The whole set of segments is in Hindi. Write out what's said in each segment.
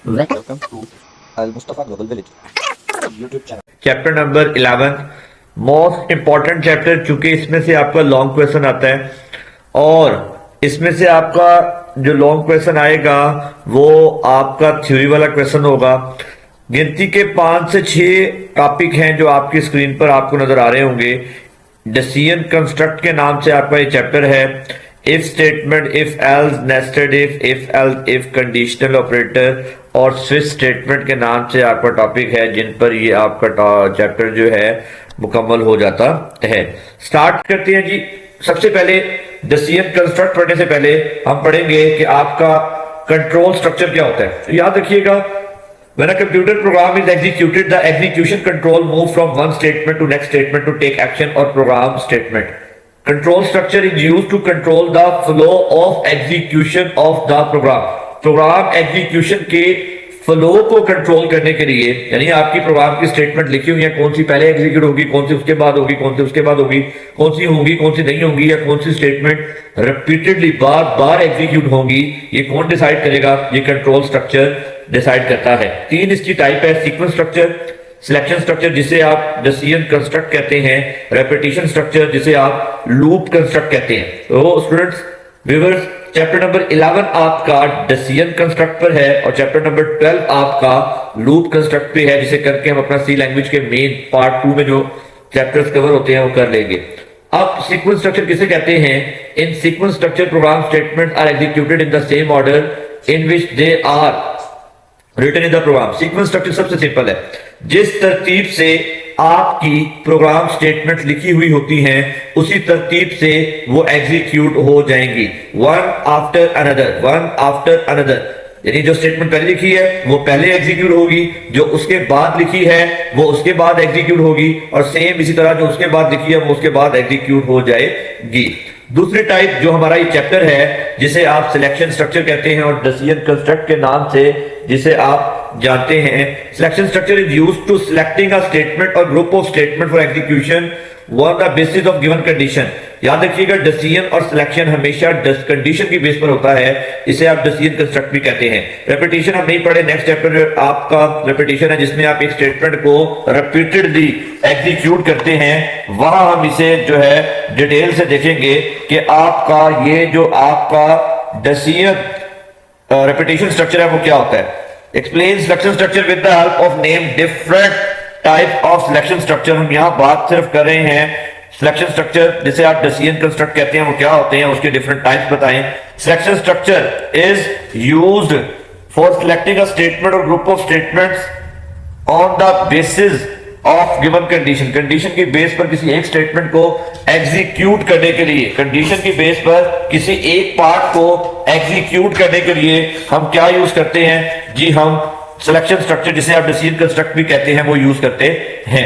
Welcome to Al Mustafa Global Village YouTube channel. Chapter number 11 most important chapter, चूंकि इसमें से आपका लॉन्ग क्वेश्चन आता है और इसमें से आपका जो लॉन्ग क्वेश्चन आएगा वो आपका थ्योरी वाला क्वेश्चन होगा। गिनती के 5 से 6 टॉपिक हैं जो आपकी स्क्रीन पर आपको नजर आ रहे होंगे। डिसीजन कंस्ट्रक्ट के नाम से आपका ये चैप्टर है। If statement, if else, nested if else, if conditional operator और स्विच स्टेटमेंट के नाम से आपका टॉपिक है, जिन पर ये आपका चैप्टर जो है मुकम्मल हो जाता है। स्टार्ट करते हैं जी। सबसे पहले डिसीजन कंस्ट्रक्ट पढ़ने से पहले हम पढ़ेंगे कि आपका कंट्रोल स्ट्रक्चर क्या होता है। तो याद रखिएगा, when a computer program is executed, the execution control moves from one statement to next statement to take action or program statement. Control structure is used to control the flow of execution of the program. Program execution के फ्लो को कंट्रोल करने के लिए, यानी आपकी प्रोग्राम की स्टेटमेंट लिखी हुई है, कौन सी पहले एग्जीक्यूट होगी, कौन सी उसके बाद होगी, कौन सी उसके बाद होगी, कौन सी होगी, कौन सी नहीं होगी, या कौन सी स्टेटमेंट रिपीटेडली बार बार एग्जीक्यूट होगी, ये कौन डिसाइड करेगा? ये कंट्रोल स्ट्रक्चर डिसाइड करता है। 3 इसकी टाइप है: सीक्वेंस स्ट्रक्चर, सिलेक्शन स्ट्रक्चर जिसे आप डिसीजन कंस्ट्रक्ट कहते हैं, रेपिटेशन स्ट्रक्चर जिसे आप लूप कंस्ट्रक्ट कहते हैं। तो स्टूडेंट्स, व्यूअर्स, चैप्टर नंबर 11 आपका डिसीजन कंस्ट्रक्ट पर है और चैप्टर नंबर 12 आपका लूप कंस्ट्रक्ट पे है, जिसे करके हम अपना सी लैंग्वेज के मेन पार्ट 2 में जो चैप्टर्स कवर होते हैं वो कर लेंगे। अब सीक्वेंस स्ट्रक्चर किसे कहते हैं? In sequence structure program statement are executed in the same order in which they are written in the program. Sequence structure सबसे सिंपल है। जिस तरतीब से आपकी प्रोग्राम स्टेटमेंट लिखी हुई होती हैं उसी तरतीब से वो एग्जीक्यूट हो जाएंगी, one after another, one after another. यानी जो स्टेटमेंट पहले लिखी है वो पहले एग्जीक्यूट होगी, जो उसके बाद लिखी है वो उसके बाद एग्जीक्यूट होगी, और सेम इसी तरह जो उसके बाद लिखी है वो उसके बाद एग्जीक्यूट हो जाएगी। दूसरी टाइप जो हमारा ये चैप्टर है, जिसे आप सिलेक्शन स्ट्रक्चर कहते हैं और डिसीजन कंस्ट्रक्ट के नाम से जिसे आप जानते हैं। Selection structure is used to selecting a statement or group of statement for execution on the basis of given condition. याद रखिएगा, डिसीजन और सिलेक्शन हमेशा कंडीशन की बेस पर होता है, इसे आप डिसीजन कंस्ट्रक्ट भी कहते हैं। रेपिटेशन हम नहीं पढ़े, नेक्स्ट चैप्टर आपका रेपिटेशन है, जिसमें आप एक स्टेटमेंट को रिपीटेडली एग्जीक्यूट करते हैं। वहां हम इसे जो है डिटेल से देखेंगे कि आपका ये जो आपका डिसीजन रेपिटेशन स्ट्रक्चर है वो क्या होता है। Explain selection structure with the help of name different type of selection structure. हम यहां बात सिर्फ कर रहे हैं सिलेक्शन स्ट्रक्चर जिसे आप डिसीजन कंस्ट्रक्ट कहते हैं वो क्या होते हैं, उसके डिफरेंट टाइप्स बताएं। Selection structure is used for selecting a statement or group of statements on the basis of given condition. Condition की बेस पर किसी एक स्टेटमेंट को एग्जीक्यूट करने के लिए, कंडीशन की बेस पर किसी एक पार्ट को एग्जीक्यूट करने के लिए हम क्या यूज करते हैं जी? हम सिलेक्शन स्ट्रक्चर जिसे आप डिसीजन कंस्ट्रक्ट भी कहते हैं वो यूज करते हैं।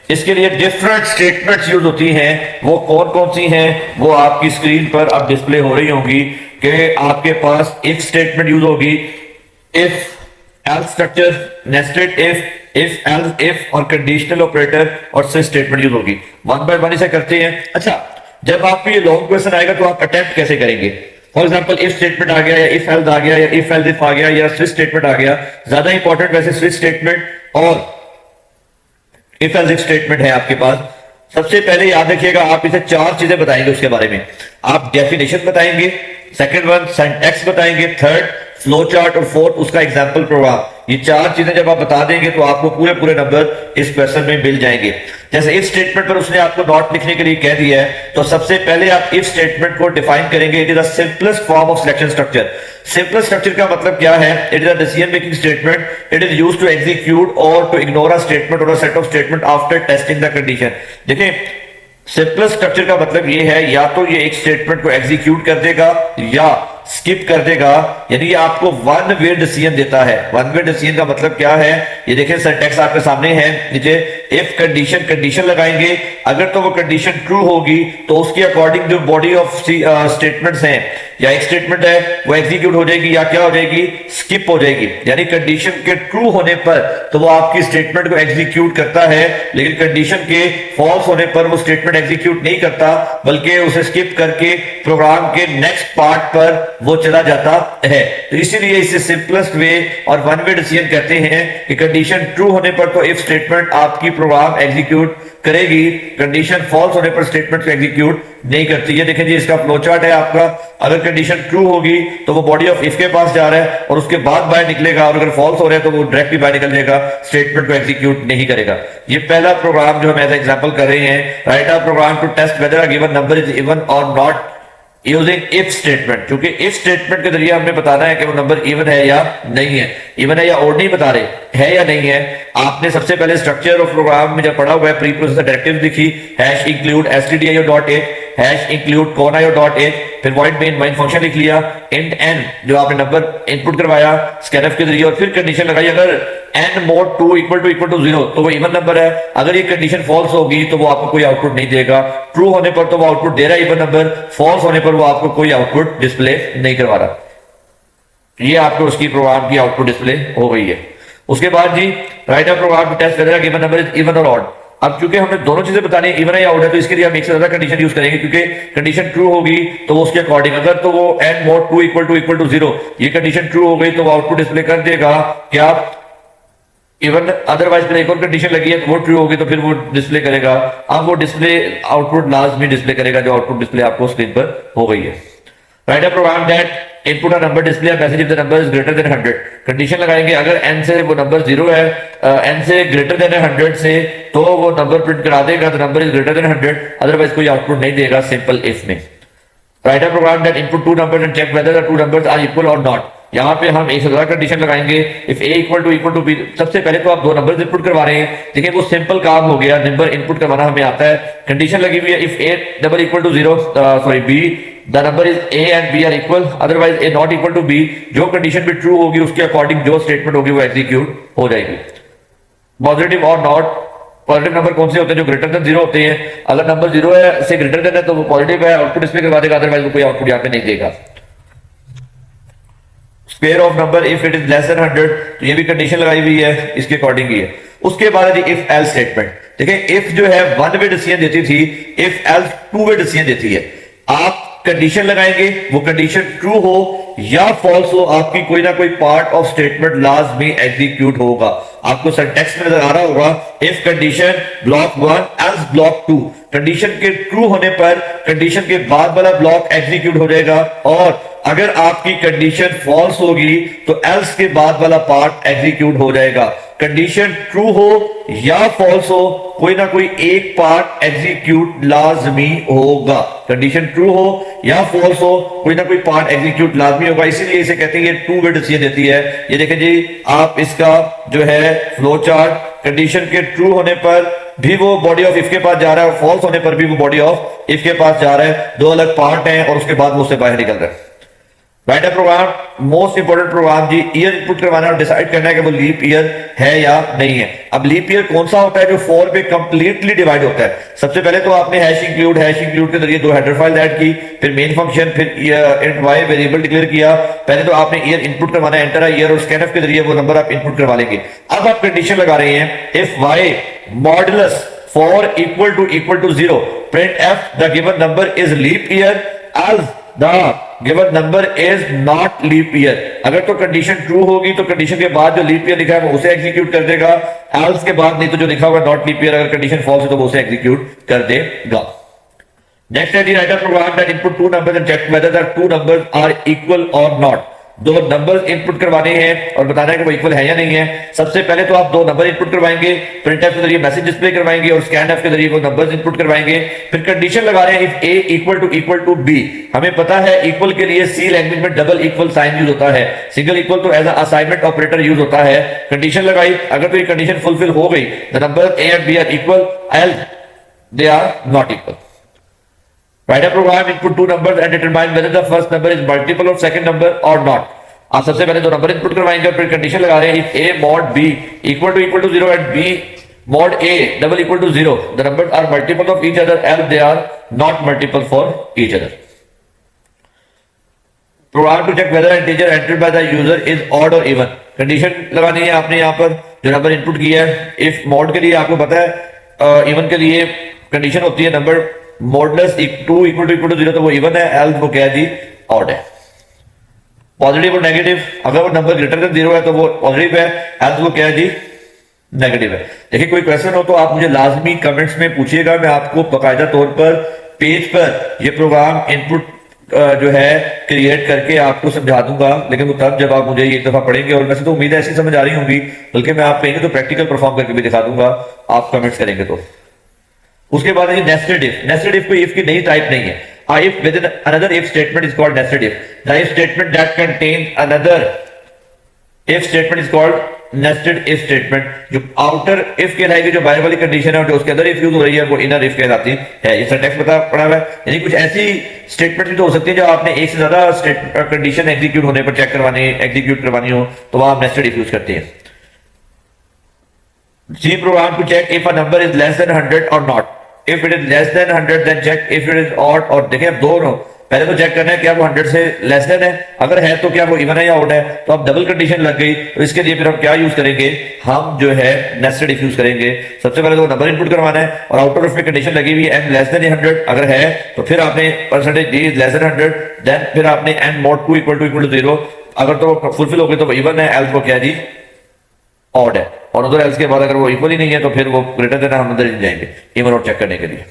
इसके लिए डिफरेंट स्टेटमेंट्स यूज होती हैं। वो कौन कौन सी हैं वो आपकी स्क्रीन पर अब डिस्प्ले हो रही होंगी कि आपके पास इफ स्टेटमेंट यूज होगी, if else structure, nested if else if और कंडीशनल ऑपरेटर और स्विच स्टेटमेंट यूज होगी। वन बाय वन इसे करते हैं। अच्छा, जब आपको ये लॉन्ग क्वेश्चन आएगा तो आप अटेम्प्ट कैसे करेंगे? फॉर एग्जांपल, इफ स्टेटमेंट आ गया या इफ एल्स आ गया या इफ एल्स इफ आ गया या स्विच स्टेटमेंट आ गया। ज्यादा इंपॉर्टेंट वैसे स्विच स्टेटमेंट और इफ एल्स इफ स्टेटमेंट है आपके पास। सबसे पहले याद रखिएगा, आप इसे 4 चीजें बताएंगे उसके बारे में। आप डेफिनेशन बताएंगे, सेकंड वन सिंटैक्स बताएंगे, थर्ड फ्लो चार्ट और फोर्थ उसका एग्जांपल प्रोग्राम। ये 4 चीजें जब आप बता देंगे तो आपको पूरे नंबर इस क्वेश्चन में मिल जाएंगे। जैसे इफ स्टेटमेंट पर उसने आपको नॉट लिखने के लिए कह दिया है, तो सबसे पहले आप इफ स्टेटमेंट को डिफाइन करेंगे। It is the simplest form of selection structure. Simplest structure का मतलब क्या है? It is a decision making statement. It is used to execute or to ignore a statement or a set of statement after testing the condition. देखिए, सिंपलेस्ट स्ट्रक्चर का मतलब ये है, या तो ये एक स्टेटमेंट को एग्जीक्यूट कर देगा या स्किप कर देगा, यानी आपको वन वे डिसीजन देता है। वन वे डिसीजन का मतलब क्या है? ये देखें, सिंटैक्स आपके सामने है नीचे। इफ कंडीशन लगाएंगे, अगर तो वो कंडीशन ट्रू होगी तो उसके अकॉर्डिंग जो बॉडी ऑफ स्टेटमेंट्स हैं या एक स्टेटमेंट है वो एग्जीक्यूट हो जाएगी या क्या हो जाएगी, स्किप हो जाएगी। यानी कंडीशन के ट्रू होने पर तो वो आपकी स्टेटमेंट को एग्जीक्यूट करता है, लेकिन कंडीशन के फॉल्स होने पर वो स्टेटमेंट एग्जीक्यूट नहीं करता, बल्कि उसे स्किप करके प्रोग्राम के नेक्स्ट पार्ट पर वो चला जाता है। तो इसीलिए इसे सिंपलेस्ट वे और वन वे डिसीजन कहते हैं कि कंडीशन ट्रू होने पर तो इफ स्टेटमेंट आपकी प्रोग्राम एग्जीक्यूट करेगी, कंडीशन फॉल्स होने पर स्टेटमेंट को एग्जीक्यूट नहीं करती। ये देखें जी, इसका फ्लो चार्ट है आपका। अगर कंडीशन ट्रू होगी तो वो बॉडी ऑफ इफ के पास जा रहा है और उसके बाद बाहर निकलेगा, और अगर फॉल्स हो रहा है तो वो डायरेक्टली बाहर निकल जाएगा, स्टेटमेंट को एग्जीक्यूट नहीं करेगा। ये पहला प्रोग्राम जो हम एज एग्जांपल कर रहे हैं, write a program to test whether a given number is even or not using if statement. क्योंकि इफ स्टेटमेंट के जरिए हमने बताना है कि वो नंबर इवन है या नहीं है। इवन है या ओड नहीं बता रहे, है या नहीं है। आपने सबसे पहले स्ट्रक्चर ऑफ प्रोग्राम में जब पढ़ा हुआ है, प्री प्रोसेसर डायरेक्टिव लिखी, hash include stdio.h, hash include .io.h, फिर वॉइड मेन फंक्शन लिख लिया, इंट n जो आपने नंबर इनपुट करवाया स्कैनफ के जरिए, और फिर कंडीशन लगाई अगर n mod 2 इक्वल टू 0 तो वो इवन नंबर है। अगर ये कंडीशन फॉल्स होगी तो वो आपको कोई आउटपुट नहीं देगा। ट्रू होने पर तो वो आउटपुट दे रहा है इवन नंबर, फॉल्स होने पर वो आपको कोई आउटपुट डिस्प्ले नहीं करवा रहा। ये आपको उसकी प्रोग्राम की आउटपुट डिस्प्ले हो गई है। उसके बाद जी, write a program to test whether a given number is even or odd. अब क्योंकि हमने दोनों चीजें बतानी है, इवन है या ऑड है, तो इसके लिए हम एक से ज्यादा कंडीशन यूज करेंगे, क्योंकि कंडीशन ट्रू होगी तो वो उसके अकॉर्डिंग, अगर तो वो n mod 2 इक्वल टू 0 ये कंडीशन ट्रू हो गई तो वो आउटपुट डिस्प्ले कर देगा क्या इवन। अदरवाइज फिर एक और कंडीशन लगी है तो वो ट्रू होगी तो फिर वो डिस्प्ले करेगा। अब वो डिस्प्ले आउटपुट लाजमी डिस्प्ले करेगा जो आउटपुट डिस्प्ले आपको स्क्रीन पर हो गई है। Write a program that input a number display message if the number is greater than 100। Condition लगाएंगे अगर n से वो नंबर 0 है, n से ग्रेटर देन 100 से, तो वो नंबर प्रिंट करा देगा, तो number is greater than 100, otherwise कोई आउटपुट नहीं देगा सिंपल इफ में। Write a program that input two numbers and check whether the two numbers are equal or not. यहाँ पे हम एक से ज्यादा कंडीशन लगाएंगे। If a equal to b, सबसे पहले तो आप दो नंबर इनपुट करवा रहे हैं, देखिए वो सिंपल काम हो गया, नंबर इनपुट करवाना हमें आता है। कंडीशन लगी हुई है if a double equal to 0 sorry b the number is a and b are equal, otherwise a not equal to b। जो कंडीशन भी ट्रू होगी उसके अकॉर्डिंग जो स्टेटमेंट होगी वो एग्जीक्यूट हो जाएगी। पॉजिटिव और नॉट, पॉजिटिव नंबर कौन से होते हैं जो ग्रेटर देन 0 होते हैं। अगर नंबर 0 है से ग्रेटर देन है तो वो पॉजिटिव है, आउटपुट डिस्प्ले करवा देगा, अदरवाइज वो कोई आउटपुट यहाँ पे नहीं देगा। Square of number if it is less than 100, तो ये भी कंडीशन लगाई हुई है, इसके अकॉर्डिंग ही है। उसके बाद है इफ एल्स स्टेटमेंट। देखिए इफ जो है वन वे डिसीजन देती थी, if else two way decision देती है। आप कंडीशन लगाएंगे, वो कंडीशन ट्रू हो या फॉल्स हो, आपकी कोई ना कोई पार्ट ऑफ स्टेटमेंट लाजमी एग्जीक्यूट होगा। आपको सिंटैक्स में नजर आ रहा होगा, if condition block 1 else block 2। Condition के ट्रू होने पर कंडीशन के बाद वाला ब्लॉक एग्जीक्यूट हो जाएगा, और अगर आपकी कंडीशन फॉल्स होगी तो एल्स के बाद वाला पार्ट एग्जीक्यूट हो जाएगा। कंडीशन ट्रू हो या फॉल्स हो, कोई ना कोई एक पार्ट एग्जीक्यूट लाजमी होगा। कंडीशन ट्रू हो या फॉल्स हो, कोई ना कोई पार्ट एग्जीक्यूट लाजमी होगा। इसीलिए इसे कहते हैं ये टू वे डिसीजन देती है। ये देखें जी, आप इसका जो है फ्लो चार्ट, कंडीशन के ट्रू होने पर भी वो बॉडी ऑफ इफ के पास जा रहा है और फॉल्स होने पर भी वो बॉडी ऑफ इफ के पास जा रहा है। दो अलग पार्ट हैं और उसके बाद वो उससे बाहर निकल रहा है। Write a programme, most important programme ji, year input करवाना और डिसाइड करना है कि वो लीप ईयर है या नहीं है। अब लीप ईयर कौन सा होता है जो 4 पे कंप्लीटली डिवाइड होता है। सबसे पहले तो आपने हैश इंक्लूड के जरिए दो हेडर फाइल ऐड की, फिर मेन फंक्शन, फिर इंट वाई वेरिएबल डिक्लेयर किया। पहले तो आपने ईयर इनपुट करवाना है, एंटर ईयर, और स्कैनफ के जरिए वो नंबर आप इनपुट करवा लेंगे। अब आप कंडीशन लगा रहे हैं, if Y modulus 4 equal to 0 print f the given number is leap year else the given number is not leap year. अगर तो कंडीशन ट्रू होगी तो कंडीशन के बाद जो लीप ईयर लिखा है वो उसे एग्जीक्यूट कर देगा, एल्स के बाद नहीं तो जो लिखा होगा नॉट लीप ईयर, अगर कंडीशन फॉल्स है तो वो उसे एग्जीक्यूट कर देगा। नेक्स्ट है write a program that input two numbers and check whether the two numbers are equal or not. दो नंबर्स इनपुट करवाने हैं और बताना है कि वो इक्वल है या नहीं है। सबसे पहले तो आप दो नंबर इनपुट करवाएंगे, प्रिंटफ के जरिए मैसेज डिस्प्ले करवाएंगे और स्कैनफ के जरिए वो नंबर्स इनपुट करवाएंगे। फिर कंडीशन लगा रहे हैं if a equal to b। हमें पता है इक्वल के लिए सी लैंग्वेज में डबल इक्वल साइन यूज होता है, सिंगल इक्वल तो as a assignment operator use होता है। कंडीशन लगाई, अगर तो ये कंडीशन फुलफिल हो गई, the number a and b are equal, else they are not equal. Write a program, input two numbers and determine whether the first number is multiple of second number or not. आप सबसे पहले दो नंबर इनपुट करवाएंगे और फिर कंडीशन लगा रहे हैं if a mod b equal to 0 and b mod a double equal to 0, the numbers are multiple of each other else they are not multiple for each other. Program to check whether integer entered by the user is odd or even. Condition लगानी है आपने यहाँ पर जो नंबर इनपुट किया है. इफ मॉड के लिए आपको पता है इवन के लिए कंडीशन होती है नंबर मॉडलेस 2 इक्वल टू 0 तो वो इवन है, एल्स वो क्या है जी ऑड है. पॉजिटिव और नेगेटिव, अगर वो नंबर ग्रेटर देन 0 है तो वो पॉजिटिव है, एल्स वो क्या है जी नेगेटिव है. देखिए कोई क्वेश्चन हो तो आप मुझे लाजमी कमेंट्स में पूछिएगा, मैं आपको बाकायदा तौर पर पेज पर ये प्रोग्राम इनपुट जो है क्रिएट करके आपको समझा दूंगा, लेकिन वो तब जब आप मुझे एक दफा पढ़ेंगे. और वैसे तो उम्मीद है ऐसी समझ आ रही होंगी, बल्कि मैं आप कहेंगे तो प्रैक्टिकल परफॉर्म करके भी दिखा दूंगा, आप कमेंट्स करेंगे तो. उसके बाद है नेस्टेड इफ. नेस्टेड इफ कोई इफ की नई टाइप नहीं है. if within another if statement is called nested if. The if statement that contains another if statement is called nested if statement. जो आउटर इफ कहलाएगी, जो बाहर वाली कंडीशन है जो उसके अंदर इफ यूज हो रही है वो इनर इफ कहलाती है. ये सिंटैक्स पड़ा हुआ है. यानी कुछ ऐसी स्टेटमेंट भी तो हो सकती है जो आपने एक से ज्यादा कंडीशन एग्जीक्यूट होने पर चेक करवानी एग्जीक्यूट करवानी हो तो वहां आप नेस्टेड इफ यूज करते हैं. C program to check if a number is less than 100 or not. If it is less than 100 then check if it is odd. और देखिए अब दोनों पहले तो चेक करना है क्या वो 100 से लेस देन है, अगर है तो क्या वो इवन है या ऑड है. तो अब डबल कंडीशन लग गई, तो इसके लिए फिर हम क्या यूज करेंगे, हम जो है नेस्टेड इफ यूज करेंगे. सबसे पहले तो नंबर इनपुट करवाना है और आउटर ऑफ में कंडीशन लगी हुई है n लेस देन 100, अगर है तो फिर आपने percentage d is less than 100, then फिर आपने n mod 2 इक्वल टू 0, अगर तो फुलफिल हो गई तो वो इवन है, एल्स वो क्या जी ऑड है. और उधर एल्स के बाद अगर वो इक्वल ही नहीं है तो फिर वो ग्रेटर देन हम अंदर जाएंगे इवन और चेक करने के लिए.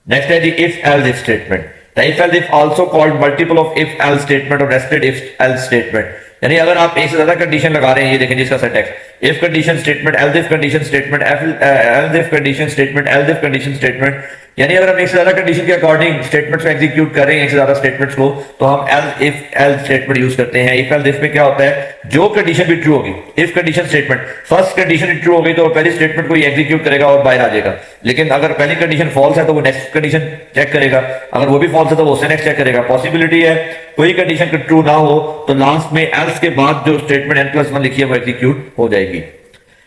नेक्स्ट है जी if else if statement. The if else if also called multiple of if else statement or nested if else statement. यानी अगर आप एक से ज्यादा कंडीशन लगा रहे हैं, ये देखें जिसका syntax if condition statement else if condition statement else if condition statement else if condition statement. यानी अगर हम एक से ज्यादा कंडीशन के अकॉर्डिंग स्टेटमेंट्स को एग्जीक्यूट कर रहे हैं, एक से ज्यादा स्टेटमेंट्स को, तो हम else if else statement use करते हैं. इफ एल्स इफ में क्या होता है, जो कंडीशन भी ट्रू होगी, if condition statement first condition true हो गई तो पहली स्टेटमेंट को एग्जीक्यूट करेगा और बाहर आ जाएगा. लेकिन अगर पहली कंडीशन फॉल्स है तो वो नेक्स्ट कंडीशन चेक करेगा, अगर वो भी फॉल्स है तो वो उससे नेक्स्ट चेक करेगा. पॉसिबिलिटी है कोई कंडीशन ट्रू ना हो तो लास्ट में एल्स के बाद जो स्टेटमेंट n+1 लिखी है वो एग्जीक्यूट हो जाएगी.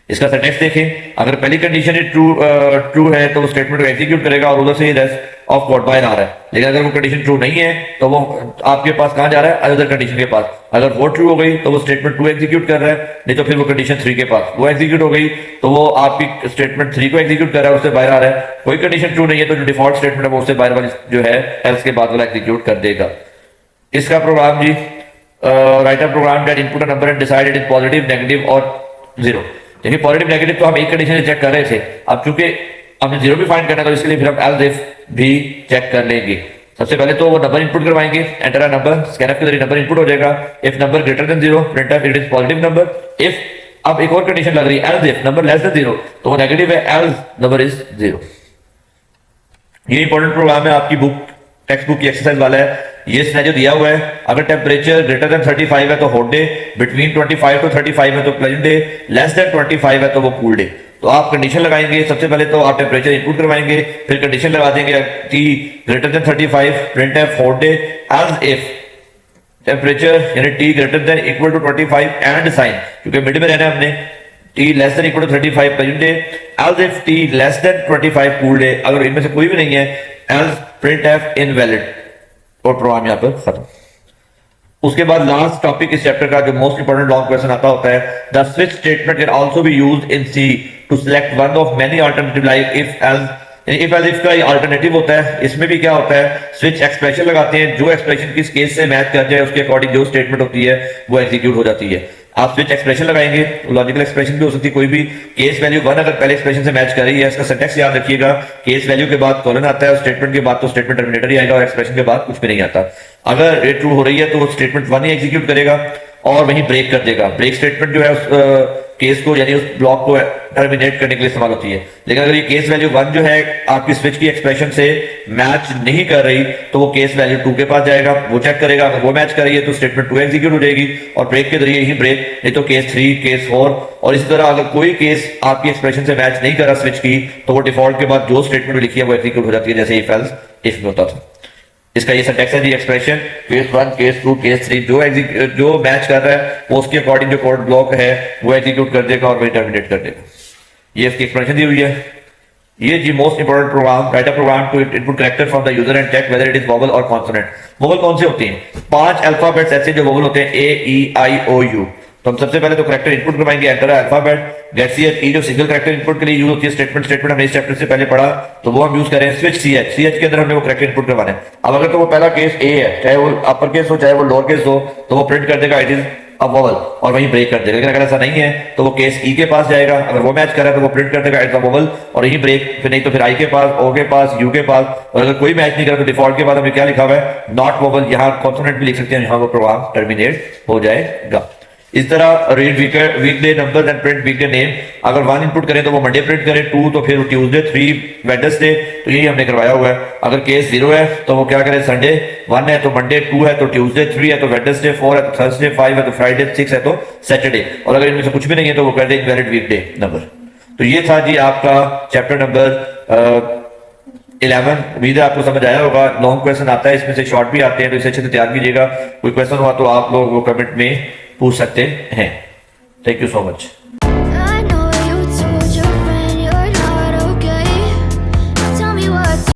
इसका सिंटैक्स देखें, अगर पहली कंडीशन ट्रू है तो वो स्टेटमेंट को एग्जीक्यूट करेगा और उधर से ही रेस्ट ऑफ कोड बाहर आ रहा है. लेकिन अगर वो कंडीशन ट्रू नहीं है तो वो आपके पास कहां जा रहा है, अदर कंडीशन के पास. अगर वो ट्रू हो गई तो वो स्टेटमेंट 2 एग्जीक्यूट कर रहा है, नहीं तो फिर वो कंडीशन 3 के पास. वो एग्जीक्यूट हो गई तो वो आपकी स्टेटमेंट 3 को एग्जीक्यूट कर रहा है, उससे बाहर आ रहा है. कोई कंडीशन ट्रू नहीं है तो जो डिफॉल्ट स्टेटमेंट है वो उससे बाहर वाली जो है एल्स के बाद वाला एग्जीक्यूट कर देगा. इसका प्रोग्राम जी write a program that input a number and decide it is positive negative or 0. देखिए पॉजिटिव नेगेटिव तो हम एक कंडीशन से चेक कर रहे थे, अब चूंकि हमने 0 भी फाइंड करना है तो इसके लिए फिर हम एल्स इफ भी चेक कर लेंगे. सबसे पहले तो वो नंबर इनपुट करवाएंगे, एंटर अ नंबर, स्कैनफ के जरिए नंबर इनपुट हो जाएगा. If number greater than 0 printf it is positive number. If अब एक और कंडीशन लग रही है, else if number less than 0 तो वो नेगेटिव है, एल्स नंबर इज 0. ये इंपॉर्टेंट प्रोग्राम है, आपकी बुक टेक्स्ट बुक की एक्सरसाइज वाला है. ये सिनेरियो दिया हुआ है, अगर टेम्परेचर ग्रेटर देन 35 है तो हॉट डे, बिटवीन 25 to 35 है तो प्लेजेंट डे, लेस देन 25 है तो वो कूल डे. तो आप कंडीशन लगाएंगे, सबसे पहले तो आप टेम्परेचर इनपुट करवाएंगे, फिर कंडीशन लगा देंगे टी ग्रेटर देन 35 प्रिंट है hot day else if temperature यानी T greater than equal to 25 and sign, क्योंकि मिड में रहना है हमने, T less than equal to 35 pleasant day else if T less than 25 cool day. अगर इनमें से कोई भी नहीं है एल्स प्रिंट एफ इनवैलिड और प्रोग्राम यहां पर खत्म. उसके बाद लास्ट टॉपिक इस चैप्टर का जो मोस्ट इंपोर्टेंट लॉन्ग क्वेश्चन आता होता है, the switch statement can also be used in C to select one of many alternative like if else if का अल्टरनेटिव होता है. इसमें भी क्या होता है, स्विच एक्सप्रेशन लगाते हैं, जो एक्सप्रेशन किस केस से मैच कर जाए उसके अकॉर्डिंग जो स्टेटमेंट होती है वो एग्जीक्यूट हो जाती है. आप स्विच एक्सप्रेशन लगाएंगे, लॉजिकल एक्सप्रेशन भी हो सकती है, कोई भी केस वैल्यू 1 अगर पहले एक्सप्रेशन से मैच कर रही है, इसका सिंटैक्स याद रखिएगा, केस वैल्यू के बाद कॉलन आता है और स्टेटमेंट के बाद तो स्टेटमेंट टर्मिनेटर ही आएगा और एक्सप्रेशन के बाद कुछ भी नहीं आता. अगर ये ट्रू हो रही है तो स्टेटमेंट 1 ही एग्जीक्यूट करेगा और वहीं ब्रेक कर देगा. ब्रेक स्टेटमेंट जो है उस केस को यानी उस ब्लॉक को टर्मिनेट करने के लिए इस्तेमाल होती है. लेकिन अगर ये केस वैल्यू 1 जो है आपकी स्विच की एक्सप्रेशन से मैच नहीं कर रही तो वो केस वैल्यू 2 के पास जाएगा, वो चेक करेगा, अगर वो मैच कर रही है तो स्टेटमेंट 2 एग्जीक्यूट हो जाएगी और ब्रेक के जरिए ही ब्रेक, नहीं तो केस 3 केस 4. और इसी तरह अगर कोई केस आपकी एक्सप्रेशन से मैच नहीं कर रहा स्विच की तो वो डिफॉल्ट के बाद जो स्टेटमेंट लिखी है वो एग्जीक्यूट हो जाती है, जैसे इफ एल्स इफ में होता था. इसका ये सिंटैक्स है जी, एक्सप्रेशन केस 1 केस 2 केस 3 जो मैच कर रहा है वो उसके अकॉर्डिंग जो कोड ब्लॉक है वो एग्जीक्यूट कर देगा और वही टर्मिनेट कर देगा. ये इसकी एक्सप्लेनेशन दी हुई है। ये जी most important program, write a program to input character from the user and check whether it is vowel or consonant. Vowel कौन से होते हैं? 5 अल्फाबेट्स ऐसे जो वोवल होते हैं, ए ई आई ओ यू। तो हम सबसे पहले तो कैरेक्टर इनपुट करवाएंगे, एंटर अल्फाबेट, गेट सी एच। ई जो सिंगल कैरेक्टर इनपुट के लिए यूज होती है, स्टेटमेंट हमने इस चैप्टर से पहले पढ़ा, तो वो हम यूज करें। स्विच सी एच के अंदर हमने वो कैरेक्टर इनपुट करवाना है। अब अगर तो वो पहला केस ए है, चाहे वो अपर केस हो चाहे वो लोअर केस हो, तो वो प्रिंट कर देगा इट इज अ वोवल और वहीं ब्रेक कर देगा। लेकिन अगर ऐसा नहीं है तो वो केस ई के पास जाएगा, अगर वो मैच कर रहा है तो वो प्रिंट कर देगा इट्स अ वोवल और यहीं ब्रेक, फिर नहीं तो फिर आई के पास, ओ के पास, यू के पास। और अगर कोई मैच नहीं करा तो डिफॉल्ट के बाद हमें क्या लिखा हुआ है? Not vowel. यहाँ कॉन्सोनेंट भी लिख सकते हैं, यहाँ वो प्रोग्राम टर्मिनेट हो जाएगा। इस तरह read weekday numbers and print weekday name. अगर 1 इनपुट करें तो वो मंडे प्रिंट करें, 2 तो फिर ट्यूसडे, 3 वेडनेसडे। तो यही हमने करवाया हुआ है। अगर केस 0 है तो वो क्या करें? संडे, 1 है तो मंडे, 2 है तो ट्यूसडे, 3 है तो वेडनेसडे, 4 है तो थर्सडे, 5 है तो फ्राइडे, 6 है तो सैटरडे। और अगर इनमें से कुछ भी नहीं है तो वो कर दे इनवैलिड वीकडे नंबर। तो ये था जी आपका चैप्टर नंबर 11। उम्मीद है आपको समझ आया होगा। लॉन्ग क्वेश्चन आता है, इसमें से शॉर्ट भी आते हैं, तो इसे अच्छे से तैयार कीजिएगा। कोई क्वेश्चन हुआ तो आप लोग वो कमेंट में पूछ सकते हैं। Thank you so much.